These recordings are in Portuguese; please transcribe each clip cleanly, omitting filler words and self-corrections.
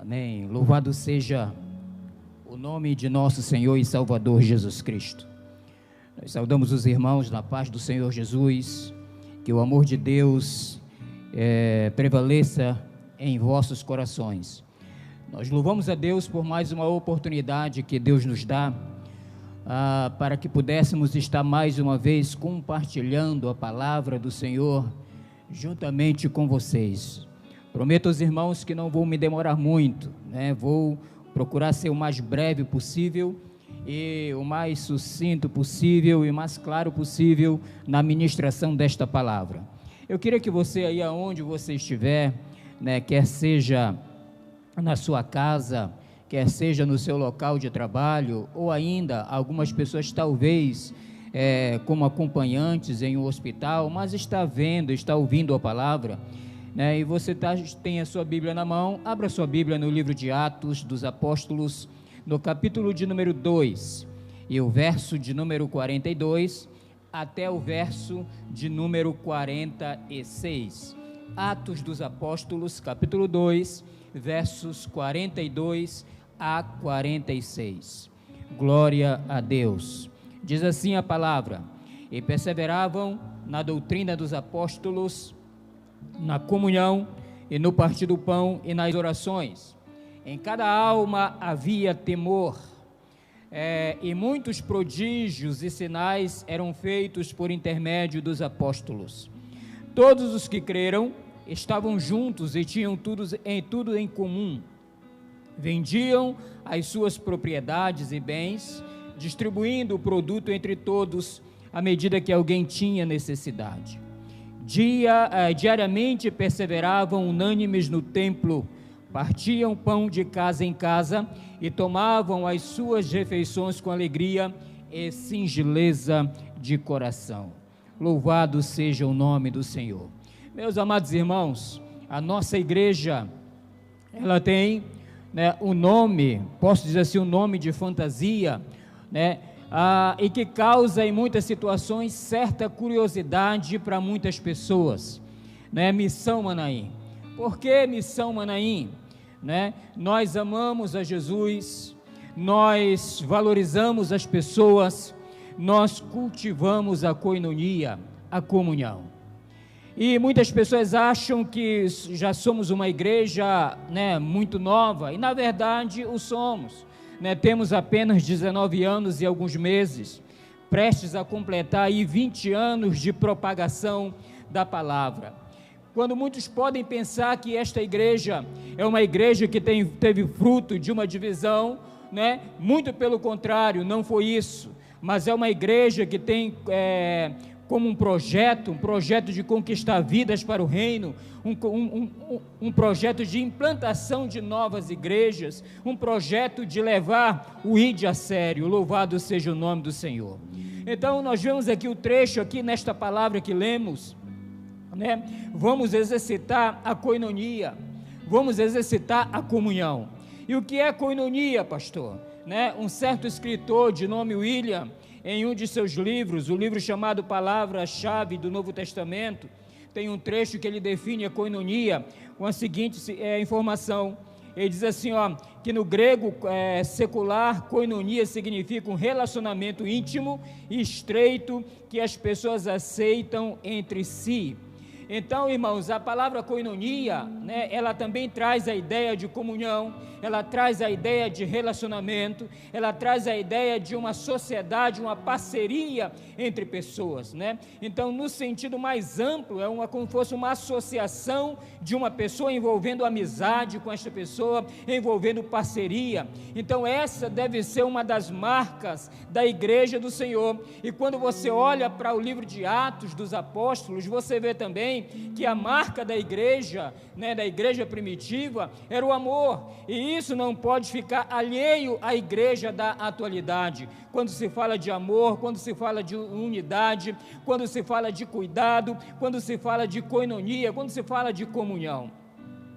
Amém. Louvado seja o nome de nosso Senhor e Salvador Jesus Cristo. Nós saudamos os irmãos na paz do Senhor Jesus, que o amor de Deus prevaleça em vossos corações. Nós louvamos a Deus por mais uma oportunidade que Deus nos dá, para que pudéssemos estar mais uma vez compartilhando a palavra do Senhor juntamente com vocês. Prometo aos irmãos que não vou me demorar muito, vou procurar ser o mais breve possível e o mais sucinto possível e mais claro possível na ministração desta palavra. Eu queria que você aí aonde você estiver, quer seja na sua casa, quer seja no seu local de trabalho, ou ainda algumas pessoas talvez como acompanhantes em um hospital, mas está ouvindo a palavra, e você tem a sua Bíblia na mão. Abra sua Bíblia no livro de Atos dos Apóstolos, no capítulo de número 2, e o verso de número 42 até o verso de número 46. Atos dos Apóstolos, capítulo 2, versos 42 a 46. Glória a Deus. Diz assim a palavra: e perseveravam na doutrina dos apóstolos, na comunhão e no partir do pão e nas orações. Em cada alma havia temor, e muitos prodígios e sinais eram feitos por intermédio dos apóstolos. Todos os que creram estavam juntos e tinham tudo em comum. Vendiam as suas propriedades e bens, distribuindo o produto entre todos, à medida que alguém tinha necessidade. Diariamente perseveravam unânimes no templo, partiam pão de casa em casa e tomavam as suas refeições com alegria e singeleza de coração. Louvado seja o nome do Senhor. Meus amados irmãos, a nossa igreja, ela tem um nome, posso dizer assim, um nome de fantasia, e que causa em muitas situações certa curiosidade para muitas pessoas, Missão Manaim. Por que Missão Manaim? Nós amamos a Jesus, nós valorizamos as pessoas, nós cultivamos a koinonia, a comunhão. E muitas pessoas acham que já somos uma igreja muito nova, e na verdade o somos. Temos apenas 19 anos e alguns meses, prestes a completar aí 20 anos de propagação da palavra. Quando muitos podem pensar que esta igreja é uma igreja que teve fruto de uma divisão, muito pelo contrário, não foi isso, mas é uma igreja que tem como um projeto de conquistar vidas para o reino, um projeto de implantação de novas igrejas, um projeto de levar o ID a sério. Louvado seja o nome do Senhor. Então nós vemos aqui o trecho, aqui nesta palavra que lemos, vamos exercitar a koinonia, vamos exercitar a comunhão. E o que é koinonia, pastor? Um certo escritor de nome William, em um de seus livros, o livro chamado Palavra-chave do Novo Testamento, tem um trecho que ele define a koinonia com a seguinte informação. Ele diz assim, que no grego secular, koinonia significa um relacionamento íntimo e estreito que as pessoas aceitam entre si. Então, irmãos, a palavra koinonia, ela também traz a ideia de comunhão, ela traz a ideia de relacionamento, ela traz a ideia de uma sociedade, uma parceria entre pessoas, Então, no sentido mais amplo, como se fosse uma associação de uma pessoa envolvendo amizade com esta pessoa, envolvendo parceria. Então, essa deve ser uma das marcas da igreja do Senhor. E quando você olha para o livro de Atos dos Apóstolos, você vê também que a marca da igreja, da igreja primitiva, era o amor, e isso não pode ficar alheio à igreja da atualidade. Quando se fala de amor, quando se fala de unidade, quando se fala de cuidado, quando se fala de koinonia, quando se fala de comunhão.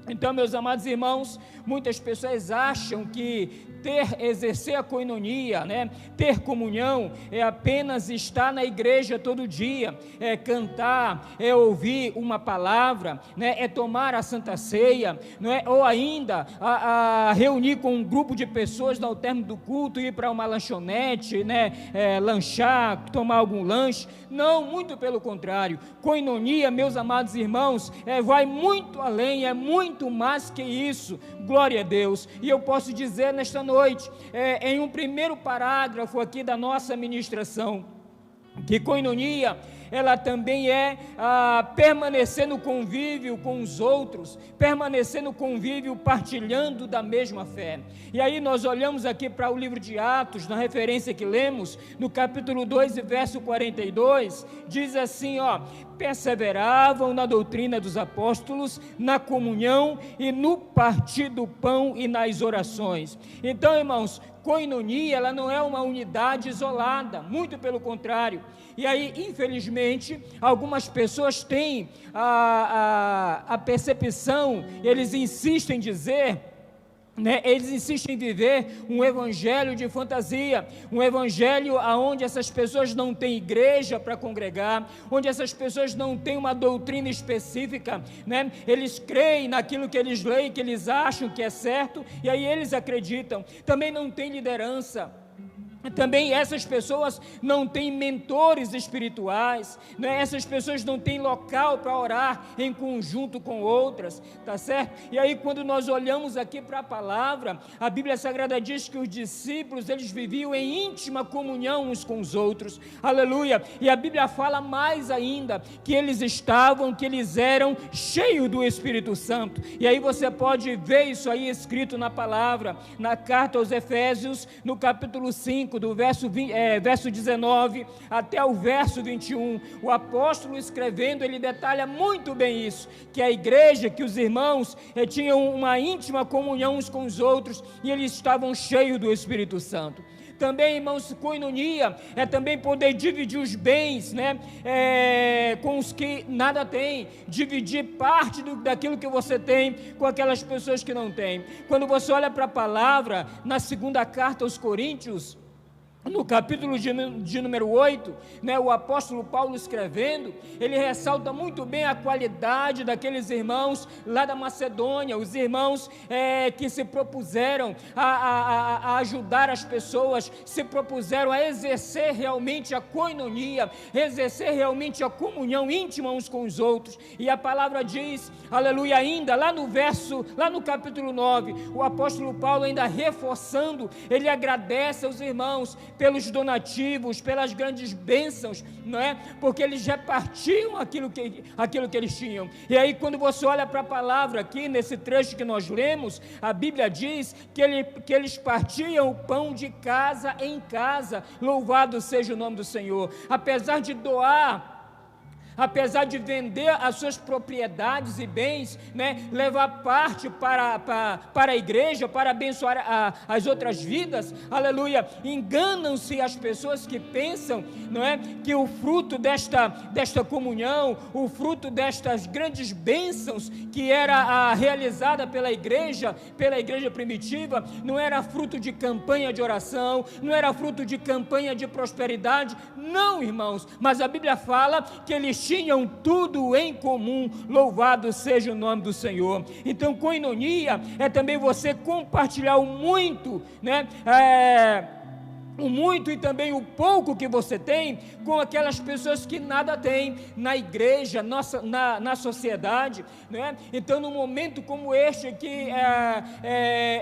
Então, meus amados irmãos, muitas pessoas acham que exercer a coinonia, ter comunhão, é apenas estar na igreja todo dia, é cantar, é ouvir uma palavra, é tomar a Santa Ceia, ou ainda a reunir com um grupo de pessoas ao término do culto, ir para uma lanchonete, lanchar, tomar algum lanche. Não, muito pelo contrário. Coinonia, meus amados irmãos, vai muito além, é muito mais que isso. Glória a Deus. E eu posso dizer nesta noite, em um primeiro parágrafo aqui da nossa ministração, que coinonia, ela também é permanecer no convívio com os outros, permanecer no convívio partilhando da mesma fé. E aí nós olhamos aqui para o livro de Atos, na referência que lemos, no capítulo 2 e verso 42, diz assim, perseveravam na doutrina dos apóstolos, na comunhão e no partir do pão e nas orações. Então, irmãos, coinonia, ela não é uma unidade isolada, muito pelo contrário. E aí, infelizmente, algumas pessoas têm a percepção, eles insistem em dizer, eles insistem em viver um evangelho de fantasia, um evangelho onde essas pessoas não têm igreja para congregar, onde essas pessoas não têm uma doutrina específica, eles creem naquilo que eles leem, que eles acham que é certo, e aí eles acreditam. Também não tem liderança. Também essas pessoas não têm mentores espirituais, essas pessoas não têm local para orar em conjunto com outras, tá certo? E aí quando nós olhamos aqui para a palavra, a Bíblia Sagrada diz que os discípulos, eles viviam em íntima comunhão uns com os outros, aleluia, e a Bíblia fala mais ainda, que eles eram cheios do Espírito Santo, e aí você pode ver isso aí escrito na palavra, na carta aos Efésios, no capítulo 5, do verso 19 até o verso 21, o apóstolo escrevendo, ele detalha muito bem isso, que a igreja, que os irmãos tinham uma íntima comunhão uns com os outros, e eles estavam cheios do Espírito Santo. Também, irmãos, coinonia é também poder dividir os bens, com os que nada têm, dividir parte daquilo que você tem com aquelas pessoas que não têm. Quando você olha para a palavra, na segunda carta aos Coríntios, no capítulo de número 8, o apóstolo Paulo escrevendo, ele ressalta muito bem a qualidade daqueles irmãos lá da Macedônia, os irmãos que se propuseram a ajudar as pessoas, se propuseram a exercer realmente a coinonia, exercer realmente a comunhão íntima uns com os outros, e a palavra diz, aleluia, ainda, lá no capítulo 9, o apóstolo Paulo ainda reforçando, ele agradece aos irmãos, pelos donativos, pelas grandes bênçãos, porque eles repartiam aquilo que eles tinham. E aí quando você olha para a palavra aqui, nesse trecho que nós lemos, a Bíblia diz que eles partiam o pão de casa em casa, louvado seja o nome do Senhor. Apesar de doar, apesar de vender as suas propriedades e bens, levar parte para a igreja, para abençoar as outras vidas, aleluia, enganam-se as pessoas que pensam, que o fruto desta comunhão, o fruto destas grandes bênçãos, que era realizada pela igreja primitiva, não era fruto de campanha de oração, não era fruto de campanha de prosperidade, não, irmãos, mas a Bíblia fala que eles tinham tudo em comum, louvado seja o nome do Senhor. Então, coinonia é também você compartilhar o muito, o muito e também o pouco que você tem com aquelas pessoas que nada têm na igreja, na sociedade, Então, num momento como este que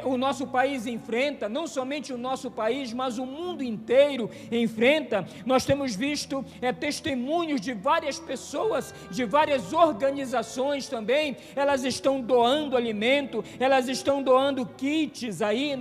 o nosso país enfrenta, não somente o nosso país, mas o mundo inteiro enfrenta, nós temos visto testemunhos de várias pessoas, de várias organizações também, elas estão doando alimento, elas estão doando kits aí,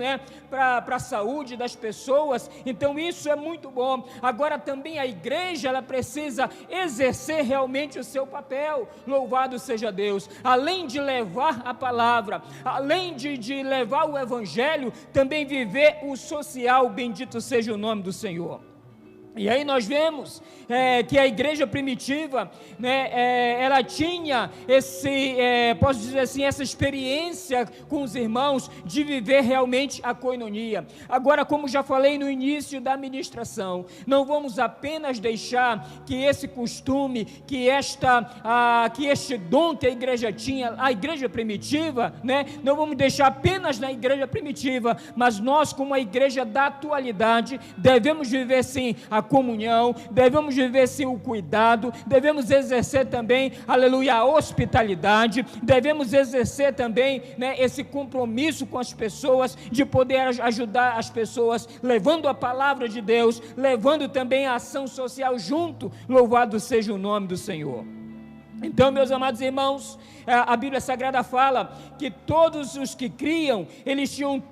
para a saúde das pessoas. Então isso é muito bom. Agora também a igreja, ela precisa exercer realmente o seu papel, louvado seja Deus, além de levar a palavra, além de levar o evangelho, também viver o social, bendito seja o nome do Senhor. E aí nós vemos que a igreja primitiva, né, ela tinha posso dizer assim, essa experiência com os irmãos de viver realmente a koinonia. Agora, como já falei no início da ministração, não vamos apenas deixar que esse costume, que este dom que a igreja tinha, a igreja primitiva, né, não vamos deixar apenas na igreja primitiva, mas nós, como a igreja da atualidade, devemos viver sim a comunhão, devemos viver sim o cuidado, devemos exercer também, aleluia, a hospitalidade, devemos exercer também, né, esse compromisso com as pessoas, de poder ajudar as pessoas, levando a palavra de Deus, levando também a ação social junto. Louvado seja o nome do Senhor. Então, meus amados irmãos, a Bíblia Sagrada fala que todos os que criam, eles tinham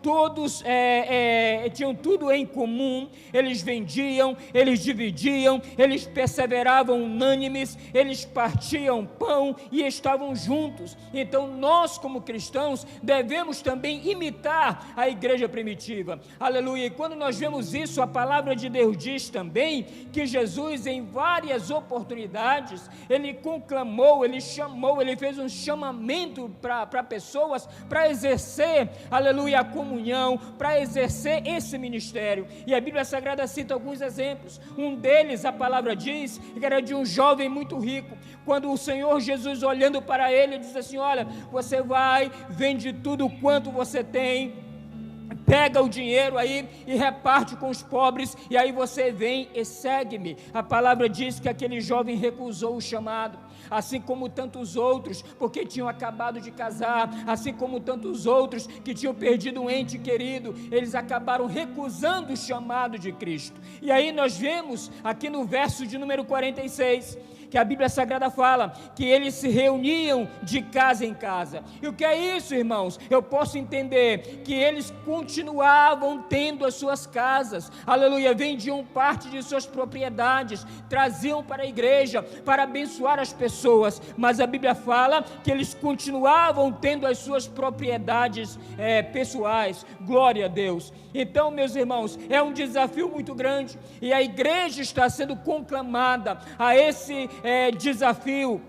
tudo em comum, eles vendiam, eles dividiam, eles perseveravam unânimes, eles partiam pão e estavam juntos. Então nós, como cristãos, devemos também imitar a igreja primitiva, aleluia. E quando nós vemos isso, a palavra de Deus diz também que Jesus, em várias oportunidades, ele conclamou, ele chamou, ele fez um chamamento para pessoas, para exercer, aleluia, a comunhão, para exercer esse ministério. E a Bíblia Sagrada cita alguns exemplos. Um deles, a palavra diz que era de um jovem muito rico, quando o Senhor Jesus, olhando para ele, diz assim: olha, você vai, vende tudo quanto você tem, pega o dinheiro aí e reparte com os pobres, e aí você vem e segue-me. A palavra diz que aquele jovem recusou o chamado, assim como tantos outros, porque tinham acabado de casar, assim como tantos outros que tinham perdido um ente querido, eles acabaram recusando o chamado de Cristo. E aí nós vemos aqui no verso de número 46, que a Bíblia Sagrada fala que eles se reuniam de casa em casa. E o que é isso, irmãos? Eu posso entender que eles continuavam tendo as suas casas, aleluia, vendiam parte de suas propriedades, traziam para a igreja, para abençoar as pessoas, mas a Bíblia fala que eles continuavam tendo as suas propriedades pessoais. Glória a Deus. Então, meus irmãos, é um desafio muito grande, e a igreja está sendo conclamada a esse desafio,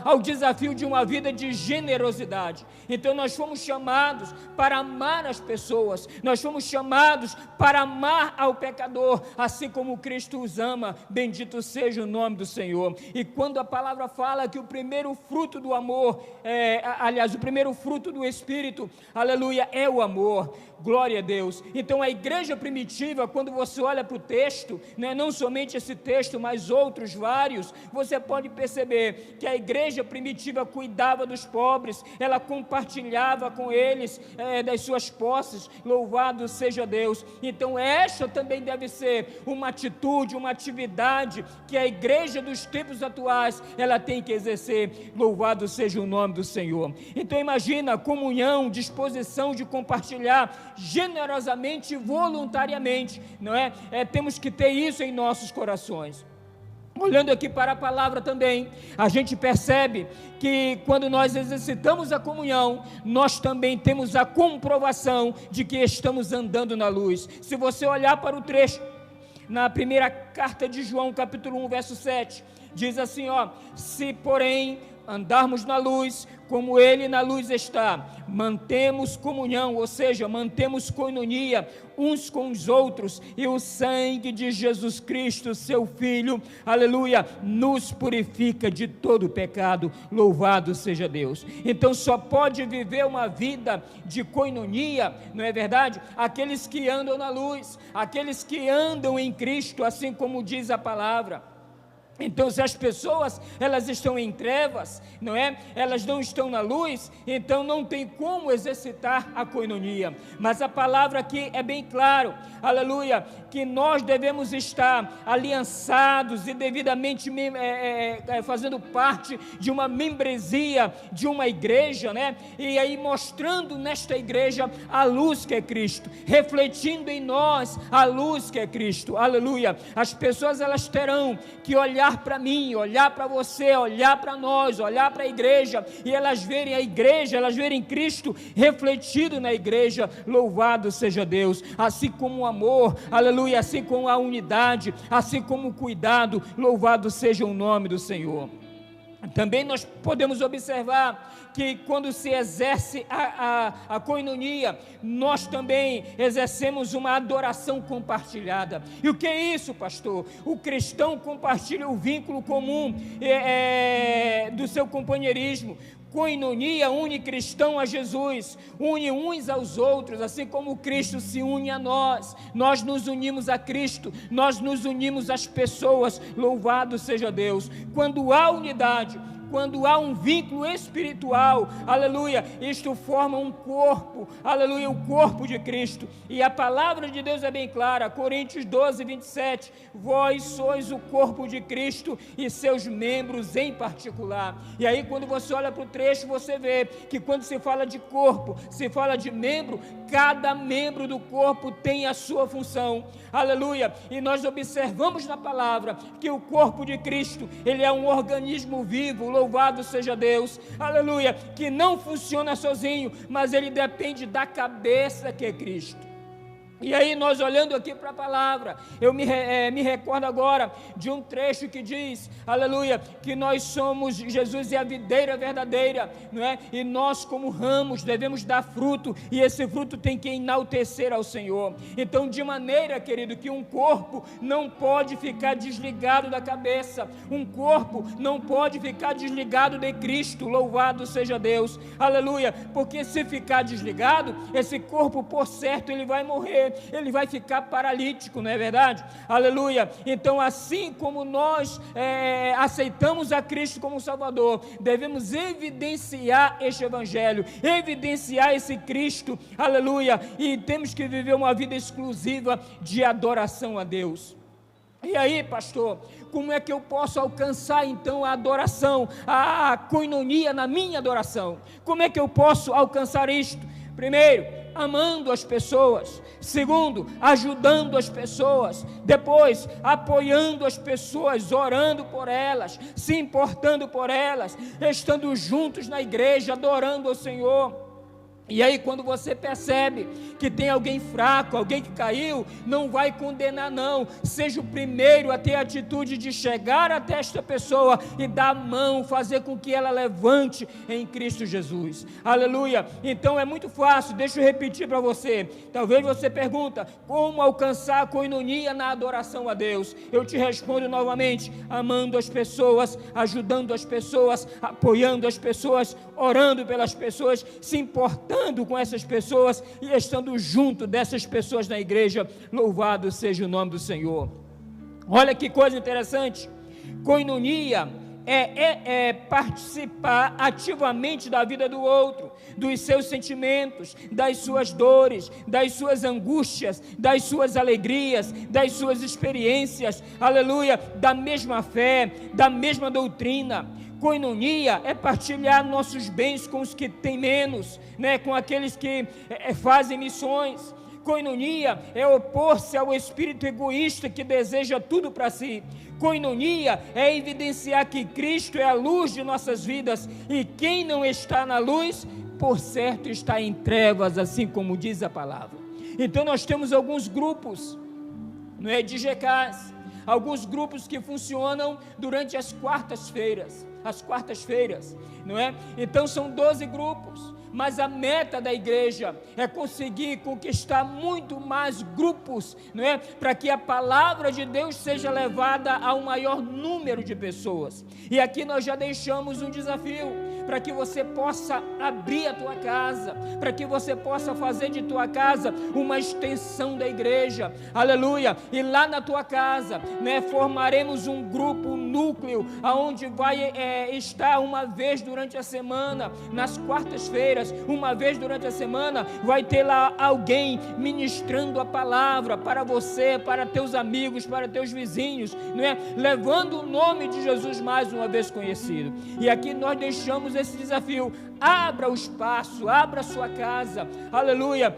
ao desafio de uma vida de generosidade. Então nós fomos chamados para amar as pessoas, nós fomos chamados para amar ao pecador, assim como Cristo os ama. Bendito seja o nome do Senhor. E quando a palavra fala que o primeiro fruto do amor, o primeiro fruto do Espírito, aleluia, é o amor. Glória a Deus. Então a igreja primitiva, quando você olha para o texto, né, não somente esse texto, mas outros vários, você pode perceber que a igreja primitiva cuidava dos pobres, ela compartilhava com eles das suas posses. Louvado seja Deus. Então esta também deve ser uma atitude, uma atividade que a igreja dos tempos atuais, ela tem que exercer. Louvado seja o nome do Senhor. Então imagina, comunhão, disposição de compartilhar generosamente e voluntariamente, não é? Temos que ter isso em nossos corações. Olhando aqui para a palavra também, a gente percebe que quando nós exercitamos a comunhão, nós também temos a comprovação de que estamos andando na luz. Se você olhar para o trecho, na primeira carta de João, capítulo 1, verso 7, diz assim, se porém andarmos na luz, como Ele na luz está, mantemos comunhão, ou seja, mantemos coinonia uns com os outros, e o sangue de Jesus Cristo, seu Filho, aleluia, nos purifica de todo pecado. Louvado seja Deus. Então só pode viver uma vida de coinonia, não é verdade? Aqueles que andam na luz, aqueles que andam em Cristo, assim como diz a palavra. Então, se as pessoas, elas estão em trevas, não é? Elas não estão na luz, então não tem como exercitar a coinonia. Mas a palavra aqui é bem claro, aleluia, que nós devemos estar aliançados e devidamente fazendo parte de uma membresia de uma igreja, né? E aí mostrando nesta igreja a luz que é Cristo, refletindo em nós a luz que é Cristo, aleluia. As pessoas, elas terão que olhar olhar para mim, olhar para você, olhar para nós, olhar para a igreja, e elas verem a igreja, elas verem Cristo refletido na igreja. Louvado seja Deus. Assim como o amor, aleluia, assim como a unidade, assim como o cuidado, louvado seja o nome do Senhor. Também nós podemos observar que quando se exerce a koinonia, nós também exercemos uma adoração compartilhada. E o que é isso, pastor? O cristão compartilha o vínculo comum do seu companheirismo. Koinonia une cristão a Jesus, une uns aos outros, assim como Cristo se une a nós. Nós nos unimos a Cristo, nós nos unimos às pessoas. Louvado seja Deus. Quando há unidade, quando há um vínculo espiritual, aleluia, isto forma um corpo, aleluia, o corpo de Cristo. E a palavra de Deus é bem clara, Coríntios 12, 27, vós sois o corpo de Cristo e seus membros em particular. E aí quando você olha para o trecho, você vê que quando se fala de corpo, se fala de membro, cada membro do corpo tem a sua função, aleluia. E nós observamos na palavra que o corpo de Cristo, ele é um organismo vivo, louvado seja Deus, aleluia, que não funciona sozinho, mas ele depende da cabeça que é Cristo. E aí nós olhando aqui para a palavra, eu me recordo agora de um trecho que diz, aleluia, que nós somos, Jesus é a videira verdadeira, não é? E nós como ramos devemos dar fruto, e esse fruto tem que enaltecer ao Senhor. Então de maneira, querido, que um corpo não pode ficar desligado da cabeça, um corpo não pode ficar desligado de Cristo, louvado seja Deus, aleluia, porque se ficar desligado, esse corpo por certo ele vai morrer, ele vai ficar paralítico, não é verdade? Aleluia. Então assim como nós aceitamos a Cristo como Salvador, devemos evidenciar este Evangelho, evidenciar esse Cristo, aleluia, e temos que viver uma vida exclusiva de adoração a Deus. E aí, pastor, como é que eu posso alcançar então a adoração, a koinonia na minha adoração? Como é que eu posso alcançar isto? Primeiro, amando as pessoas. Segundo, ajudando as pessoas. Depois, apoiando as pessoas, orando por elas, se importando por elas, estando juntos na igreja, adorando ao Senhor. E aí quando você percebe que tem alguém fraco, alguém que caiu, não vai condenar não, seja o primeiro a ter a atitude de chegar até esta pessoa e dar a mão, fazer com que ela levante em Cristo Jesus, aleluia. Então é muito fácil, deixa eu repetir para você, talvez você pergunta, como alcançar a koinonia na adoração a Deus? Eu te respondo novamente, amando as pessoas, ajudando as pessoas, apoiando as pessoas, orando pelas pessoas, se importando com essas pessoas e estando junto dessas pessoas na igreja. Louvado seja o nome do Senhor. Olha que coisa interessante, koinonia é participar ativamente da vida do outro, dos seus sentimentos, das suas dores, das suas angústias, das suas alegrias, das suas experiências, aleluia, da mesma fé, da mesma doutrina. Koinonia é partilhar nossos bens com os que têm menos, né? Com aqueles que fazem missões. Koinonia é opor-se ao espírito egoísta que deseja tudo para si. Koinonia é evidenciar que Cristo é a luz de nossas vidas, e quem não está na luz, por certo está em trevas, assim como diz a palavra. Então nós temos alguns grupos, não é, de GKs, alguns grupos que funcionam durante as quartas-feiras, não é? Então são 12 grupos, mas a meta da igreja é conseguir conquistar muito mais grupos, não é? Para que a palavra de Deus seja levada a um maior número de pessoas. E aqui nós já deixamos um desafio, para que você possa abrir a tua casa, para que você possa fazer de tua casa uma extensão da igreja, aleluia. E lá na tua casa, né, formaremos um grupo, um núcleo, aonde vai estar uma vez durante a semana, nas quartas-feiras, uma vez durante a semana, vai ter lá alguém ministrando a palavra para você, para teus amigos, para teus vizinhos, não é? Levando o nome de Jesus mais uma vez conhecido. E aqui nós deixamos esse desafio, abra o espaço, abra a sua casa, aleluia.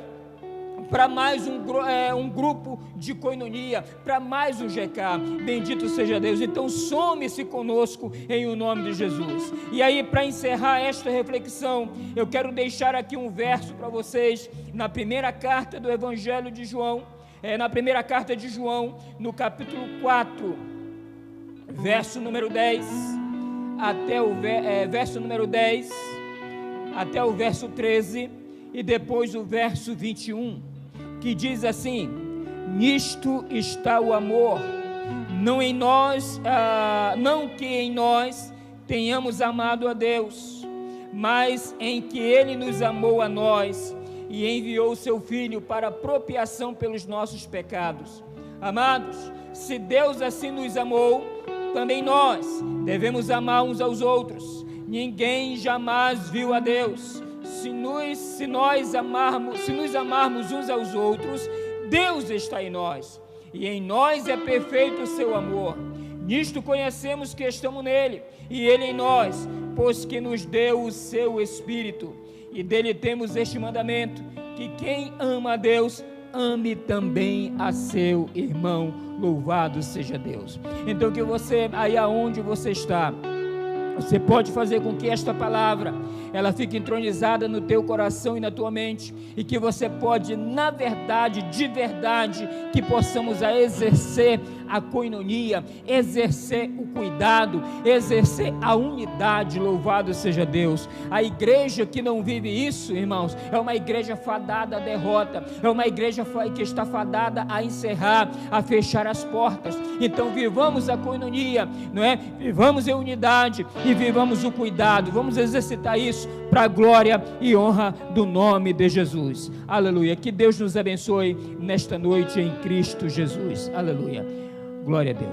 para mais um grupo de koinonia, para mais um GK. Bendito seja Deus. Então some-se conosco em o nome de Jesus. E aí, para encerrar esta reflexão, eu quero deixar aqui um verso para vocês, na primeira carta do Evangelho de João, na primeira carta de João, no capítulo 4, verso número 10, até o verso número 10, até o verso 13, e depois o verso 21, que diz assim: nisto está o amor, não que em nós tenhamos amado a Deus, mas em que Ele nos amou a nós, e enviou o seu Filho para propiciação pelos nossos pecados. Amados, se Deus assim nos amou, também nós devemos amar uns aos outros. Ninguém jamais viu a Deus. Se nos amarmos uns aos outros, Deus está em nós, e em nós é perfeito o seu amor. Nisto conhecemos que estamos nele, e ele em nós, pois que nos deu o seu Espírito. E dele temos este mandamento, que quem ama a Deus, ame também a seu irmão. Louvado seja Deus. Então que você, aí aonde você está, você pode fazer com que esta palavra, ela fique entronizada no teu coração e na tua mente, e que você pode, na verdade, de verdade, que possamos exercer a koinonia, exercer o cuidado, exercer a unidade. Louvado seja Deus. A igreja que não vive isso, irmãos, é uma igreja fadada à derrota, é uma igreja que está fadada a encerrar, a fechar as portas. Então vivamos a koinonia, não é? Vivamos em unidade e vivamos o cuidado. Vamos exercitar isso para a glória e honra do nome de Jesus. Aleluia. Que Deus nos abençoe nesta noite em Cristo Jesus. Aleluia. Glória a Deus.